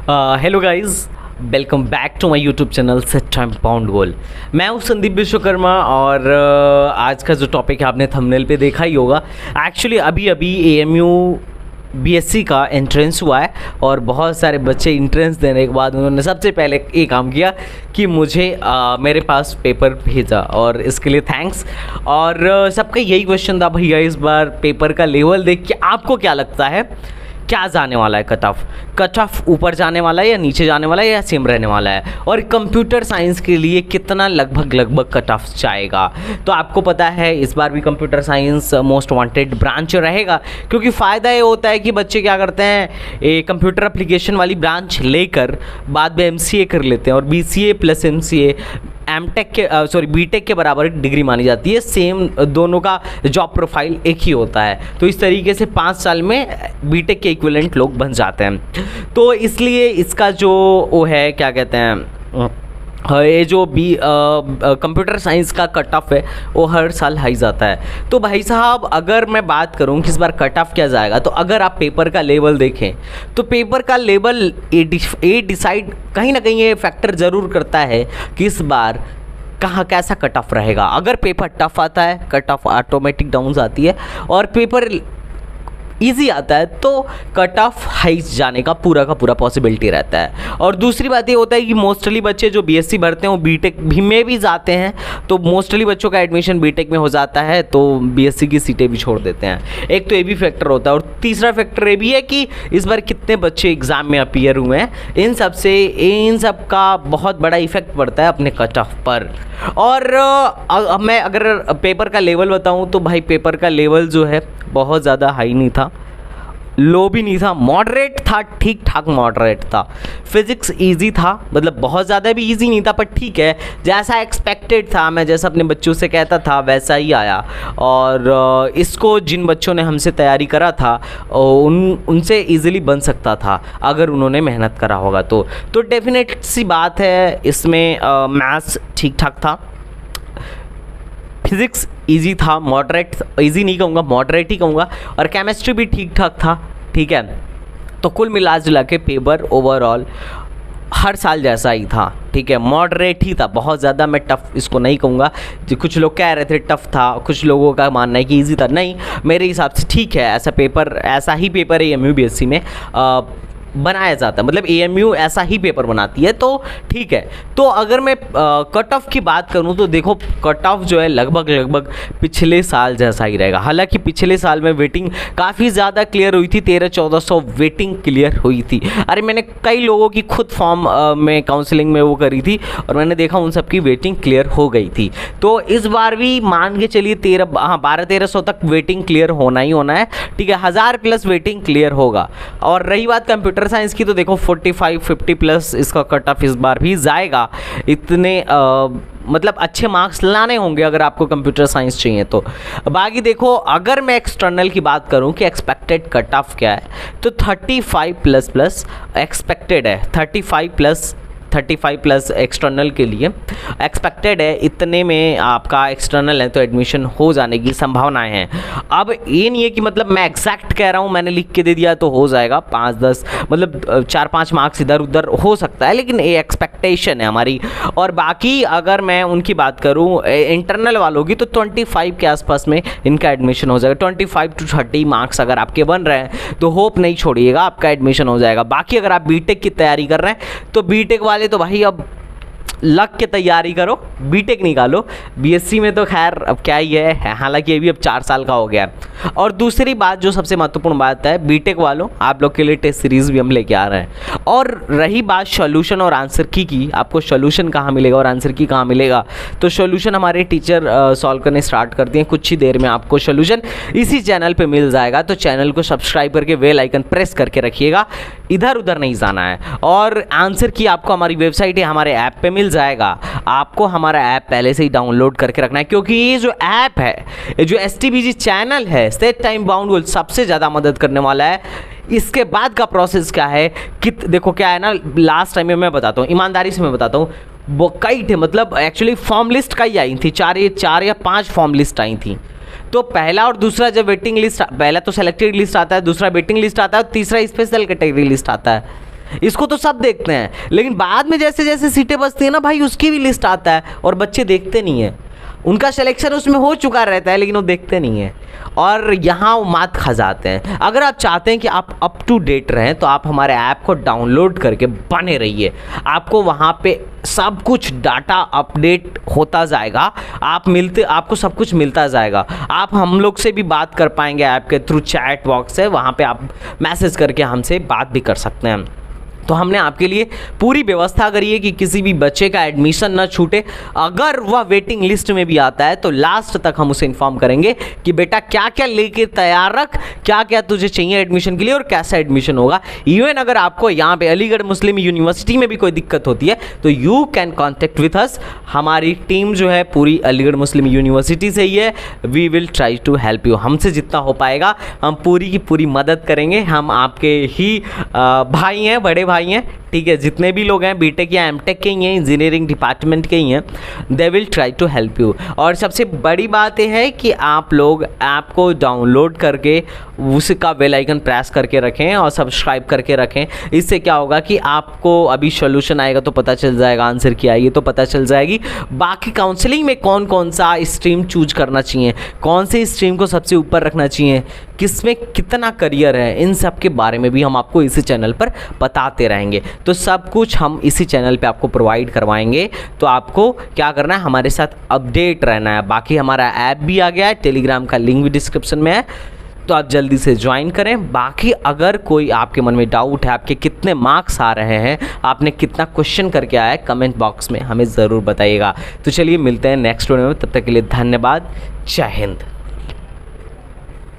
Hello guys, welcome back to my YouTube channel set time bound goal. मैं हूं संदीप विश्वकर्मा और आज का जो टॉपिक है आपने थंबनेल पे देखा ही होगा। एक्चुअली अभी AMU BSc का एंट्रेंस हुआ है और बहुत सारे बच्चे एंट्रेंस देने के बाद उन्होंने सबसे पहले ये काम किया कि मुझे मेरे पास पेपर भेजा और इसके लिए थैंक्स। और सबका यही क्वेश्चन था, भैया इस बार पेपर का लेवल देख के आपको क्या लगता है, क्या जाने वाला है कट ऑफ ऊपर जाने वाला है या नीचे जाने वाला है या सेम रहने वाला है, और कंप्यूटर साइंस के लिए कितना लगभग कट ऑफ जाएगा। तो आपको पता है इस बार भी computer science most wanted branch रहेगा, क्योंकि फ़ायदा ये होता है कि बच्चे क्या करते हैं, ये कंप्यूटर एप्लीकेशन वाली ब्रांच लेकर बाद में MCA कर लेते हैं और BCA प्लस MCA बीटेक के बराबर डिग्री मानी जाती है। सेम दोनों का जॉब प्रोफाइल एक ही होता है, तो इस तरीके से 5 साल में बीटेक के इक्विवेलेंट लोग बन जाते हैं। तो इसलिए इसका जो वो है क्या कहते हैं, ये जो कंप्यूटर साइंस का कट ऑफ है वो हर साल हाई जाता है। तो भाई साहब अगर मैं बात करूं कि इस बार कट ऑफ क्या जाएगा, तो अगर आप पेपर का लेवल देखें तो पेपर का लेवल ये डिसाइड कहीं ना कहीं ये फैक्टर ज़रूर करता है कि इस बार कहाँ कैसा कट ऑफ रहेगा। अगर पेपर टफ आता है कट ऑफ ऑटोमेटिक डाउन आती है, और पेपर ईजी आता है तो कट ऑफ हाइस जाने का पूरा पॉसिबिलिटी रहता है। और दूसरी बात ये होता है कि मोस्टली बच्चे जो BSc भरते हैं वो बीटेक भी में भी जाते हैं, तो मोस्टली बच्चों का एडमिशन बीटेक में हो जाता है, तो BSc की सीटें भी छोड़ देते हैं। एक तो ये भी फैक्टर होता है, और तीसरा फैक्टर ये भी है कि इस बार कितने बच्चे एग्ज़ाम में अपीयर हुए हैं, इन सब का बहुत बड़ा इफेक्ट पड़ता है अपने कट ऑफ पर। और मैं अगर पेपर का लेवल बताऊँ तो भाई पेपर का लेवल जो है बहुत ज़्यादा हाई नहीं था, लो भी नहीं था, मॉडरेट था, ठीक ठाक मॉडरेट था। फिज़िक्स इजी था, मतलब बहुत ज़्यादा भी इजी नहीं था, पर ठीक है, जैसा एक्सपेक्टेड था, मैं जैसा अपने बच्चों से कहता था वैसा ही आया। और इसको जिन बच्चों ने हमसे तैयारी करा था उनसे इजीली बन सकता था अगर उन्होंने मेहनत करा होगा तो डेफिनेट सी बात है इसमें मैथ्स ठीक ठाक था, फिज़िक्स इजी था, मॉडरेट, इजी नहीं कहूँगा मॉडरेट ही कहूँगा, और केमिस्ट्री भी ठीक ठाक था। ठीक है, तो कुल मिला जुला के पेपर ओवरऑल हर साल जैसा ही था। ठीक है, मॉडरेट ही था, बहुत ज़्यादा मैं टफ़ इसको नहीं कहूँगा। जो कुछ लोग कह रहे थे टफ़ था, कुछ लोगों का मानना है कि इजी था, नहीं मेरे हिसाब से ठीक है। ऐसा ही पेपर AMU BSc में बनाया जाता है, मतलब AMU ऐसा ही पेपर बनाती है, तो ठीक है। तो अगर मैं कट ऑफ की बात करूं तो देखो कट ऑफ जो है लगभग पिछले साल जैसा ही रहेगा। हालांकि पिछले साल में वेटिंग काफ़ी ज़्यादा क्लियर हुई थी, 1300-1400 वेटिंग क्लियर हुई थी। अरे मैंने कई लोगों की खुद फॉर्म में काउंसलिंग में वो करी थी और मैंने देखा उन सबकी वेटिंग क्लियर हो गई थी। तो इस बार भी मान के चलिए 1200-1300 तक वेटिंग क्लियर होना ही होना है। ठीक है, 1000 प्लस वेटिंग क्लियर होगा। और रही बात कंप्यूटर साइंस की, तो देखो 45-50 प्लस इसका कट ऑफ इस बार भी जाएगा। इतने मतलब अच्छे मार्क्स लाने होंगे अगर आपको कंप्यूटर साइंस चाहिए तो। बाकी देखो अगर मैं एक्सटर्नल की बात करूं कि एक्सपेक्टेड कट ऑफ क्या है, तो 35 प्लस एक्सपेक्टेड है। 35 प्लस एक्सटर्नल के लिए एक्सपेक्टेड है। इतने में आपका एक्सटर्नल है तो एडमिशन हो जाने की संभावनाएं हैं। अब ये नहीं है कि मतलब मैं एग्जैक्ट कह रहा हूँ, मैंने लिख के दे दिया तो हो जाएगा, 5-10 मतलब 4-5 मार्क्स इधर उधर हो सकता है, लेकिन ये एक्सपेक्टेशन है हमारी। और बाकी अगर मैं उनकी बात करूँ इंटरनल वालों की, तो 25 के आसपास में इनका एडमिशन हो जाएगा। 25 to 30 मार्क्स अगर आपके बन रहे हैं तो होप नहीं छोड़िएगा, आपका एडमिशन हो जाएगा। बाकी अगर आप बीटेक की तैयारी कर रहे हैं तो बीटेक वाले तो भाई अब लग के तैयारी करो, बीटेक निकालो। BSc में तो खैर अब क्या ही है, हालांकि ये भी अब 4 साल का हो गया है। और दूसरी बात जो सबसे महत्वपूर्ण बात है, बीटेक वालों आप लोग के लिए टेस्ट सीरीज़ भी हम लेके आ रहे हैं। और रही बात सॉल्यूशन और आंसर की आपको सॉल्यूशन कहाँ मिलेगा और आंसर की कहाँ मिलेगा, तो सॉल्यूशन हमारे टीचर सॉल्व करने स्टार्ट करते हैं, कुछ ही देर में आपको सॉल्यूशन इसी चैनल पर मिल जाएगा। तो चैनल को सब्सक्राइब करके बेल आइकन प्रेस करके रखिएगा, इधर उधर नहीं जाना है। और आंसर की आपको हमारी वेबसाइट है, हमारे ऐप पे मिल जाएगा। आपको हमारा ऐप पहले से ही डाउनलोड करके रखना है, क्योंकि ये जो ऐप है, ये जो STBG चैनल है सेट टाइम बाउंड गोल, सबसे ज़्यादा मदद करने वाला है। इसके बाद का प्रोसेस क्या है कि देखो क्या है ना, लास्ट टाइम में मैं बताता हूँ, ईमानदारी से मैं बताता हूँ, वो कई थे, मतलब एक्चुअली फॉर्म लिस्ट कई आई थी, 4 या 5 फॉर्म लिस्ट आई थी। तो पहला और दूसरा जब वेटिंग लिस्ट, पहला तो सेलेक्टेड लिस्ट आता है, दूसरा वेटिंग लिस्ट आता है, और तीसरा स्पेशल कैटेगरी लिस्ट आता है। इसको तो सब देखते हैं, लेकिन बाद में जैसे जैसे सीटें बचती हैं ना भाई, उसकी भी लिस्ट आता है और बच्चे देखते नहीं हैं। उनका सिलेक्शन उसमें हो चुका रहता है लेकिन वो देखते नहीं हैं और यहाँ वो मात खा जाते हैं। अगर आप चाहते हैं कि आप अप टू डेट रहें तो आप हमारे ऐप को डाउनलोड करके बने रहिए। आपको वहाँ पे सब कुछ डाटा अपडेट होता जाएगा, आपको सब कुछ मिलता जाएगा। आप हम लोग से भी बात कर पाएंगे ऐप के थ्रू, चैट बॉक्स है वहाँ पे आप मैसेज करके हमसे बात भी कर सकते हैं। तो हमने आपके लिए पूरी व्यवस्था करी है कि किसी भी बच्चे का एडमिशन ना छूटे। अगर वह वेटिंग लिस्ट में भी आता है तो लास्ट तक हम उसे इन्फॉर्म करेंगे कि बेटा क्या क्या लेके तैयार रख, क्या क्या तुझे चाहिए एडमिशन के लिए और कैसा एडमिशन होगा। इवन अगर आपको यहाँ पे अलीगढ़ मुस्लिम यूनिवर्सिटी में भी कोई दिक्कत होती है तो you can contact with us. हमारी टीम जो है पूरी अलीगढ़ मुस्लिम यूनिवर्सिटी से ही है। We will try to help you. हमसे जितना हो पाएगा हम पूरी की पूरी मदद करेंगे। हम आपके ही भाई हैं, बड़े भाई हैं, ठीक है। जितने भी लोग हैं बीटेक या एमटेक के ही हैं, इंजीनियरिंग डिपार्टमेंट के ही हैं, they will try to help you. और सबसे बड़ी बात यह है कि आप लोग ऐप को डाउनलोड करके उसका बेल आइकन प्रेस करके रखें और सब्सक्राइब करके रखें। इससे क्या होगा कि आपको अभी सोल्यूशन आएगा तो पता चल जाएगा, आंसर की आएगी तो पता चल जाएगी। बाकी काउंसलिंग में कौन कौन सा स्ट्रीम चूज करना चाहिए, कौन से स्ट्रीम को सबसे ऊपर रखना चाहिए, किस में कितना करियर है, इन सब के बारे में भी हम आपको इसी चैनल पर बताते रहेंगे। तो सब कुछ हम इसी चैनल पे आपको प्रोवाइड करवाएंगे। तो आपको क्या करना है, हमारे साथ अपडेट रहना है। बाकी हमारा ऐप भी आ गया है, टेलीग्राम का लिंक भी डिस्क्रिप्शन में है, तो आप जल्दी से ज्वाइन करें। बाकी अगर कोई आपके मन में डाउट है, आपके कितने मार्क्स आ रहे हैं, आपने कितना क्वेश्चन करके आया है, कमेंट बॉक्स में हमें ज़रूर बताइएगा। तो चलिए मिलते हैं नेक्स्ट वीडियो में, तब तक के लिए धन्यवाद। जय हिंद।